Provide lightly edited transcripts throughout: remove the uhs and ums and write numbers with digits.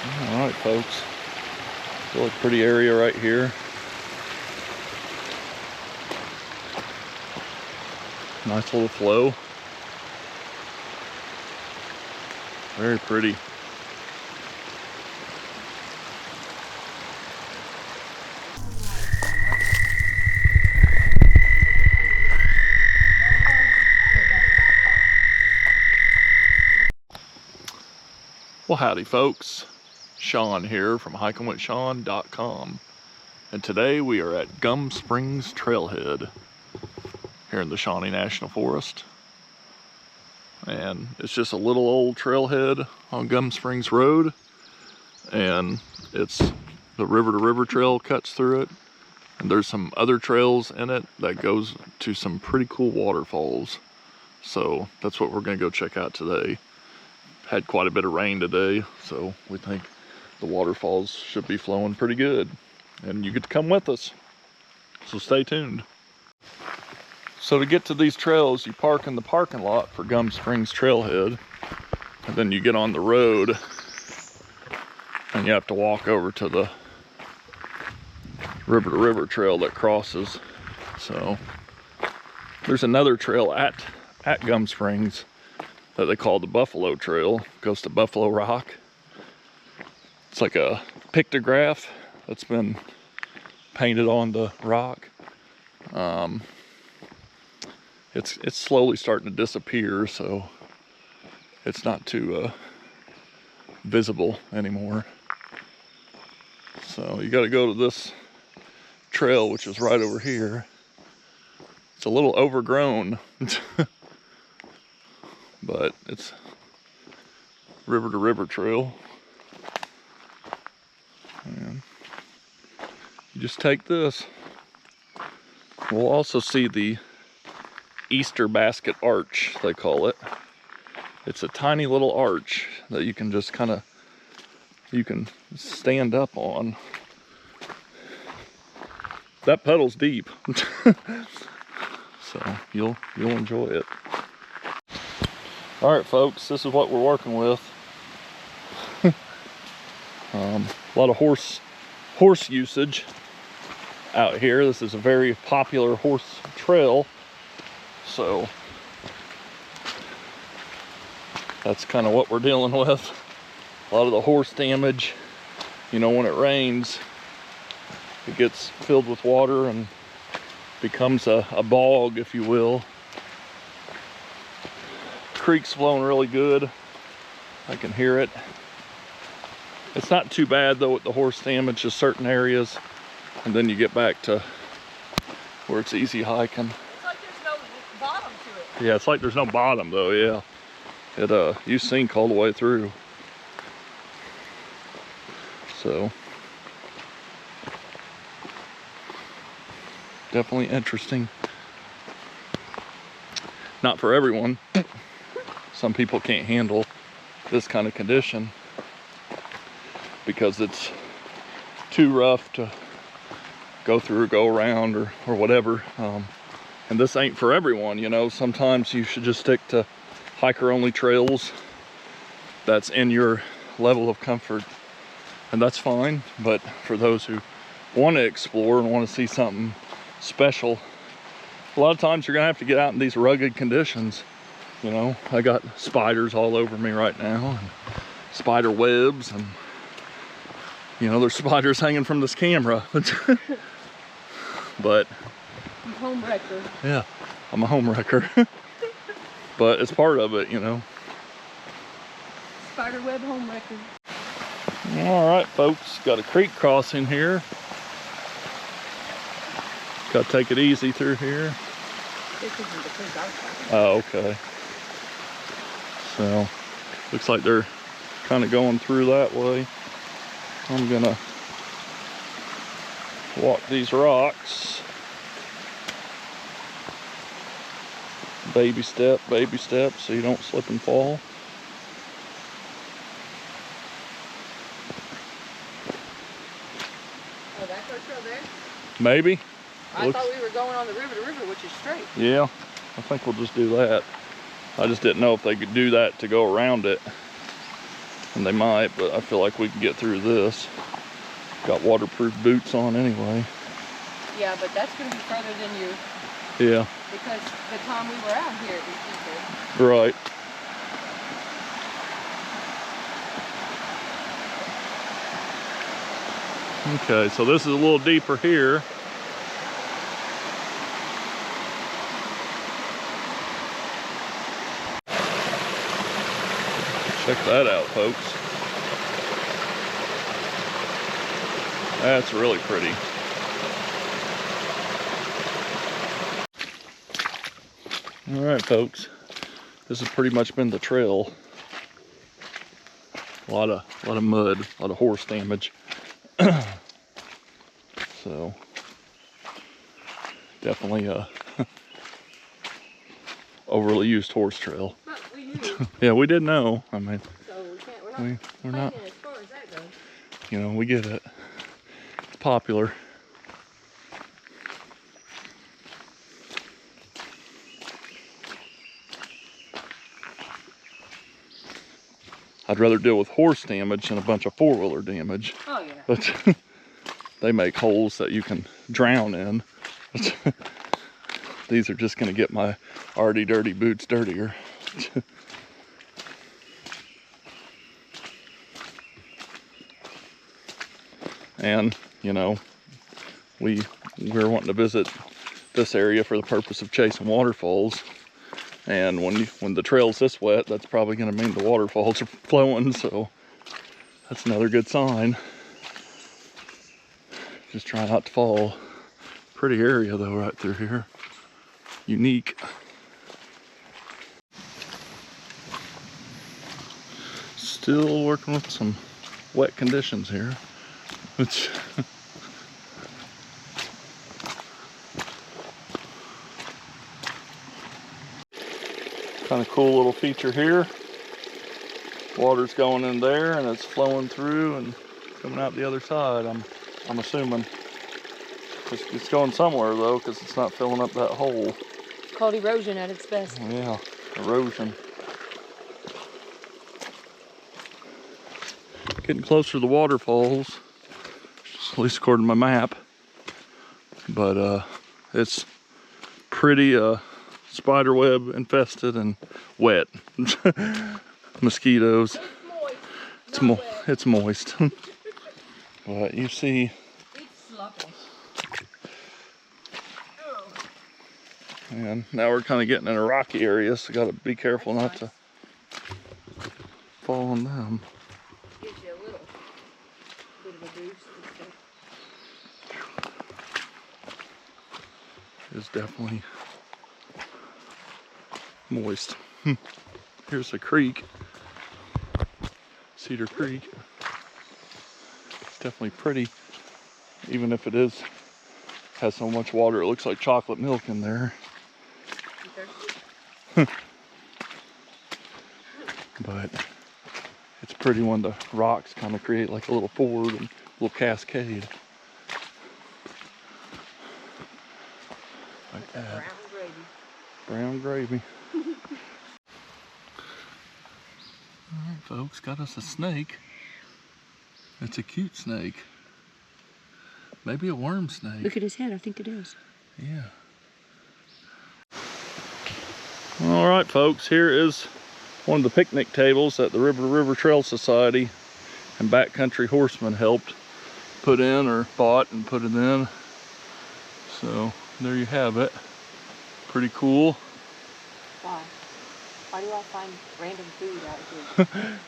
All right, folks. Still a pretty area right here. Nice little flow. Very pretty. Well, howdy folks. Shawn here from hikingwithshawn.com. And today we are at Gum Springs Trailhead here in the Shawnee National Forest. And it's just a little old trailhead on Gum Springs Road. And it's the river to river trail cuts through it. And there's some other trails in it that goes to some pretty cool waterfalls. So that's what we're gonna go check out today. Had quite a bit of rain today, so we think the waterfalls should be flowing pretty good. And you get to come with us, so stay tuned. So to get to these trails, you park in the parking lot for Gum Springs Trailhead, and then you get on the road, and you have to walk over to the river to river trail that crosses. So there's another trail at Gum Springs that they call the Buffalo Trail. Goes to Buffalo Rock. It's like a pictograph that's been painted on the rock. It's slowly starting to disappear, so it's not too visible anymore. So you got to go to this trail, which is right over here. It's a little overgrown. But it's river to river trail. And you just take this. We'll also see the Easter basket arch, they call it. It's a tiny little arch that you can just you can stand up on. That puddle's deep. So you'll enjoy it. All right, folks, this is what we're working with. A lot of horse usage out here. This is a very popular horse trail, so that's kind of what we're dealing with. A lot of the horse damage. You know, when it rains, it gets filled with water and becomes a bog, if you will. Creek's flowing really good. I can hear it. It's not too bad though with the horse damage to certain areas, and then you get back to where it's easy hiking. It's like there's no bottom to it. Yeah, it's like there's no bottom though. Yeah, you sink all the way through. So definitely interesting. Not for everyone. Some people can't handle this kind of condition because it's too rough to go through or go around or whatever. And this ain't for everyone, you know. Sometimes you should just stick to hiker-only trails that's in your level of comfort. And that's fine, but for those who want to explore and want to see something special, a lot of times you're gonna have to get out in these rugged conditions. You know, I got spiders all over me right now, and spider webs, and you know, there's spiders hanging from this camera. But I'm a home wrecker. Yeah, I'm a home wrecker. But it's part of it, you know. Spider web home wrecker. All right, folks, got a creek crossing here. Got to take it easy through here. This isn't the creek I was talking about. Oh, okay. So, looks like they're kind of going through that way. I'm gonna walk these rocks. Baby step, so you don't slip and fall. Oh, that's our trail there? Maybe. I thought we were going on the river to river, which is straight. Yeah, I think we'll just do that. I just didn't know if they could do that to go around it. And they might, but I feel like we can get through this. Got waterproof boots on anyway. Yeah, but that's going to be further than you. Yeah. Because the time we were out here, it was deeper. Right. Okay, so this is a little deeper here. Check that out, folks. That's really pretty. All right, folks. This has pretty much been the trail. A lot of mud, a lot of horse damage. So definitely a overly used horse trail. But we knew. Yeah, we did know. I mean, So we're not as far as that goes. You know, we get it. It's popular. I'd rather deal with horse damage than a bunch of four-wheeler damage. Oh yeah. But they make holes that you can drown in. These are just going to get my already dirty boots dirtier. And, you know, we're wanting to visit this area for the purpose of chasing waterfalls. And when the trail's this wet, that's probably going to mean the waterfalls are flowing, so that's another good sign. Just try not to fall. Pretty area though right through here. Unique. Still working with some wet conditions here. It's kind of cool little feature here. Water's going in there and it's flowing through and coming out the other side. I'm assuming it's going somewhere though, because it's not filling up that hole. It's called erosion at its best. Yeah, erosion. Getting closer to the waterfalls, at least according to my map. But it's pretty spiderweb infested and wet. Mosquitoes. It's moist. But you see. It's sloppy. And now we're kind of getting in a rocky area, so gotta be careful not to fall on them. Gives you a little bit of a boost. It's definitely moist. Here's a creek, Cedar Creek. It's definitely pretty, even if it has so much water it looks like chocolate milk in there. But it's pretty when the rocks kind of create like a little ford and a little cascade. Like that. Brown gravy. Alright folks, got us a snake. It's a cute snake. Maybe a worm snake. Look at his head, I think it is. Yeah. Alright folks, here is one of the picnic tables that the River to River Trail Society and Backcountry Horsemen helped put in, or bought and put it in. So there you have it. Pretty cool. Why? Why do I find random food out here?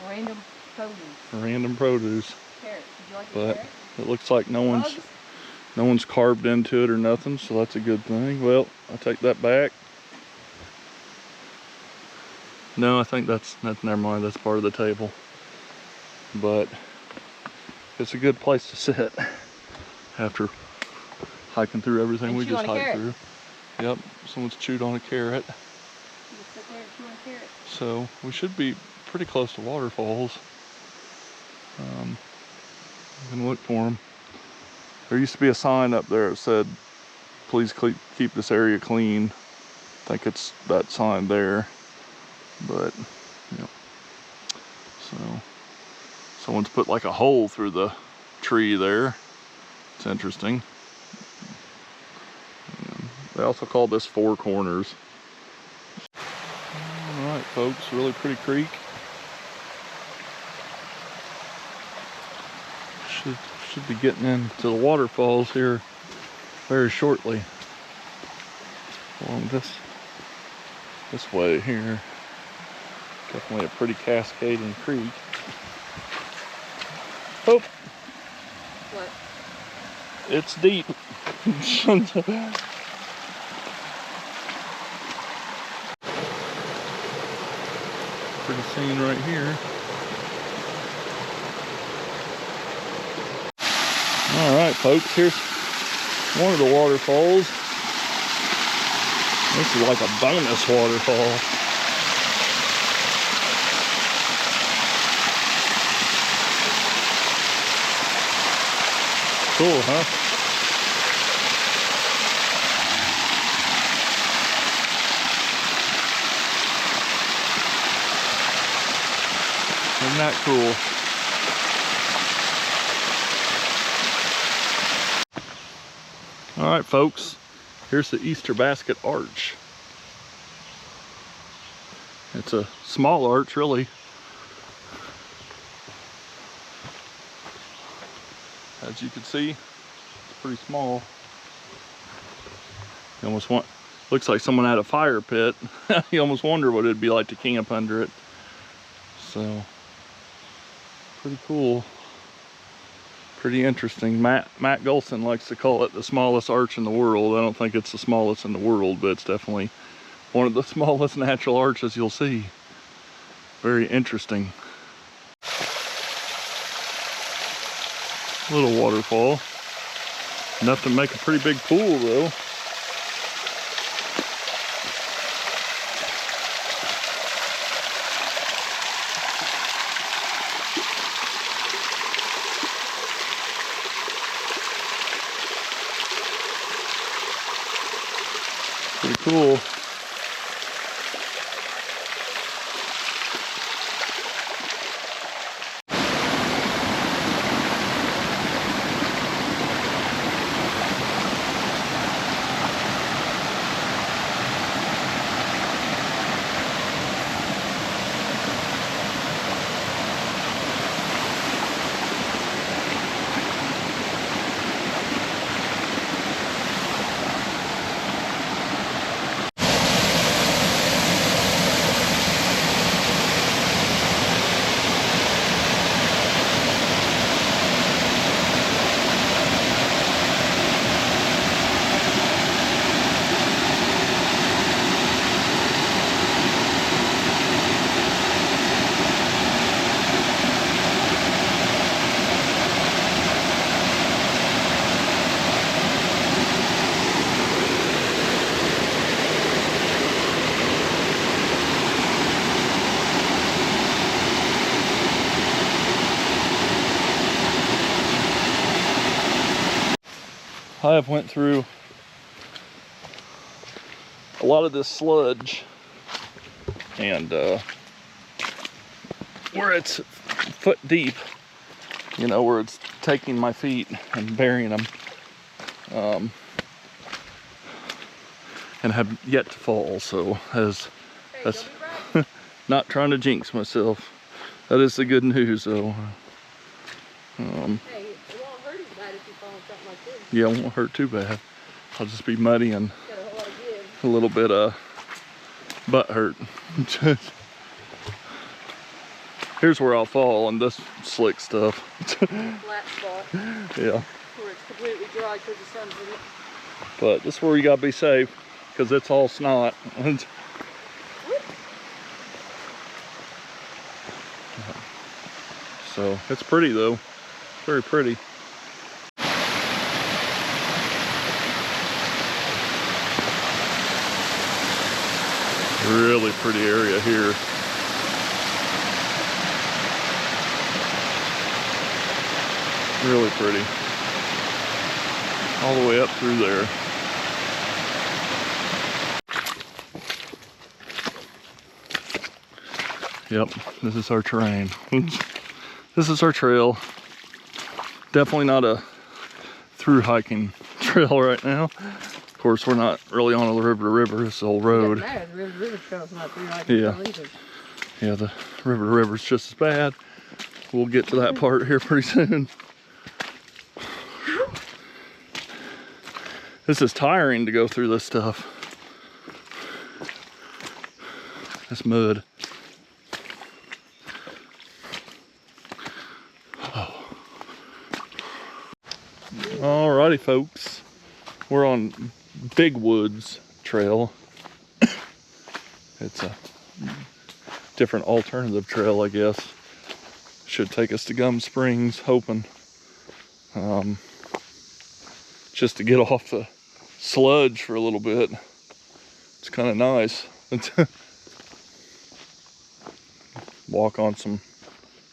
Random produce. Random produce. Carrot. Did you like the But carrot? it looks like no one's carved into it or nothing, so that's a good thing. Well, I take that back. No, I think that's never mind, that's part of the table. But it's a good place to sit after hiking through everything And we chew just on a hiked carrot. through. Yep, someone's chewed on a carrot. You just sit there and chew on a carrot. So we should be pretty close to waterfalls. You can look for them. There used to be a sign up there that said, please keep this area clean. I think it's that sign there. But, yeah. So, Someone's put like a hole through the tree there. It's interesting. And they also call this Four Corners. All right, folks, really pretty creek. Should be getting into the waterfalls here very shortly. Along this way here. Definitely a pretty cascading creek. Oh! What? It's deep. Pretty scene right here. Alright folks, here's one of the waterfalls. This is like a bonus waterfall. Cool, huh? Isn't that cool? All right, folks, here's the Easter Basket Arch. It's a small arch, really. As you can see, it's pretty small. You almost looks like someone had a fire pit. You almost wonder what it'd be like to camp under it. So, pretty cool. Pretty interesting. Matt Golson likes to call it the smallest arch in the world. I don't think it's the smallest in the world, but it's definitely one of the smallest natural arches you'll see. Very interesting. Little waterfall. Enough to make a pretty big pool though. Pretty cool. I have went through a lot of this sludge, and where it's foot deep, you know, where it's taking my feet and burying them, and have yet to fall. So that's not trying to jinx myself. That is the good news, though. Hey, it won't hurt as bad if you fall on something like this. Yeah, it won't hurt too bad. I'll just be muddy and Got a whole lot of give. a little bit butt hurt. Here's where I'll fall on this slick stuff. Flat spot. Yeah. Where it's completely dry because the sun's in it. But this is where you gotta be safe, because it's all snot. So it's pretty though. Very pretty. Really pretty area here. Really pretty. All the way up through there. Yep, this is our terrain. this is our trail. Definitely not a through hiking trail right now. Of course, we're not really on the river to river. It's the whole road. The river trail's not through hiking trail either. Yeah, the river to river's just as bad. We'll get to that part here pretty soon. This is tiring to go through this stuff. This mud. Oh. Alrighty, folks. We're on Big Woods Trail. It's a different alternative trail, I guess. Should take us to Gum Springs, hoping. Just to get off the sludge for a little bit. It's kind of nice. Walk on some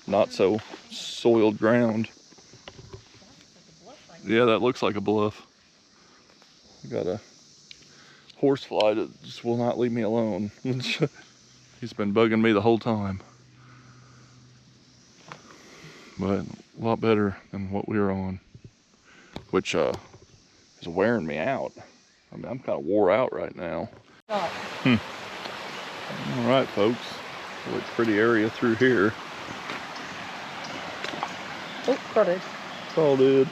not so soiled ground. Yeah, that looks like a bluff. I got a horsefly that just will not leave me alone. He's been bugging me the whole time. But a lot better than what we were on, which is wearing me out. I mean, I'm kind of wore out right now. All right, folks. Really pretty area through here. Oh, caught it. Called it.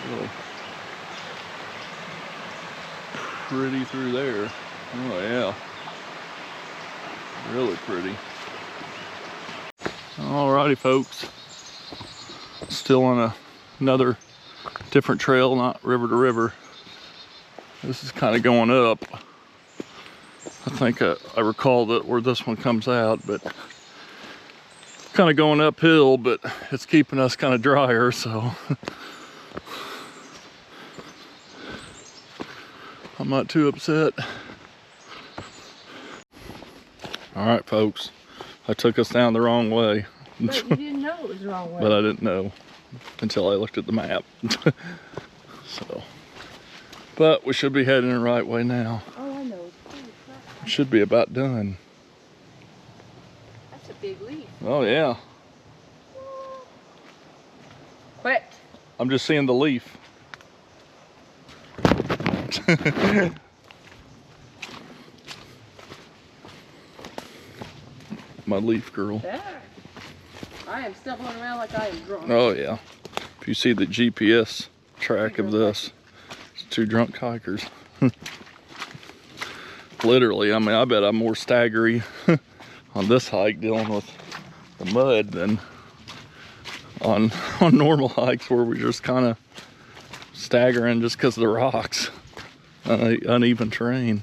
Really pretty through there. Oh yeah. Really pretty. Alrighty, folks. Still on another different trail, not river to river. This is kind of going up. I think I recall that where this one comes out, but kind of going uphill, but it's keeping us kind of drier, so I'm not too upset. All right, folks, I took us down the wrong way. But you didn't know it was the wrong way. But I didn't know until I looked at the map. So, but we should be heading the right way now. Oh, I know. It should be about done. That's a big leaf. Oh yeah. Quit. I'm just seeing the leaf. My leaf girl. Yeah. I am stumbling around like I am drunk. Oh yeah. If you see the GPS track of this, it's 2 drunk hikers. Literally, I mean, I bet I'm more staggery on this hike dealing with the mud than on normal hikes where we're just kind of staggering just because of the rocks, uneven terrain.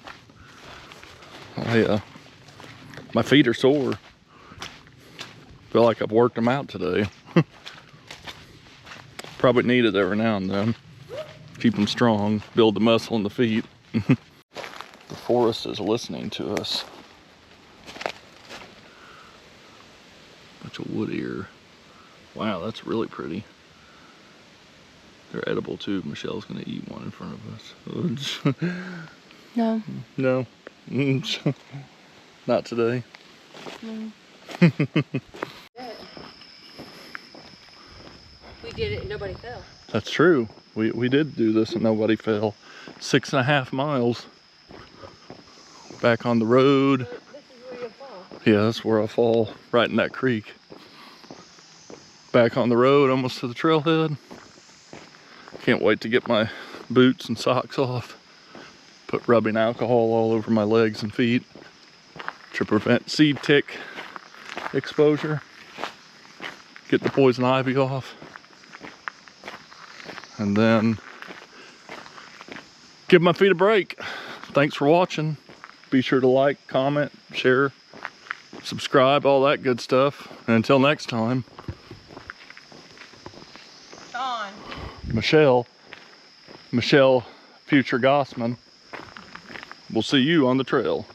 My feet are sore. Feel like I've worked them out today. Probably need it every now and then. Keep them strong, build the muscle in the feet. The forest is listening to us. Bunch of wood here. Wow, that's really pretty. They're edible too. Michelle's gonna eat one in front of us. No. No. Not today. No. We did it and nobody fell. That's true. We did do this and nobody fell. 6.5 miles. Back on the road. This is where you fall. Yeah, that's where I fall, right in that creek. Back on the road, almost to the trailhead. Can't wait to get my boots and socks off. Put rubbing alcohol all over my legs and feet to prevent seed tick exposure. Get the poison ivy off. And then give my feet a break. Thanks for watching. Be sure to like, comment, share, subscribe, all that good stuff. And until next time, Shawn. Michelle, future Gossman, we'll see you on the trail.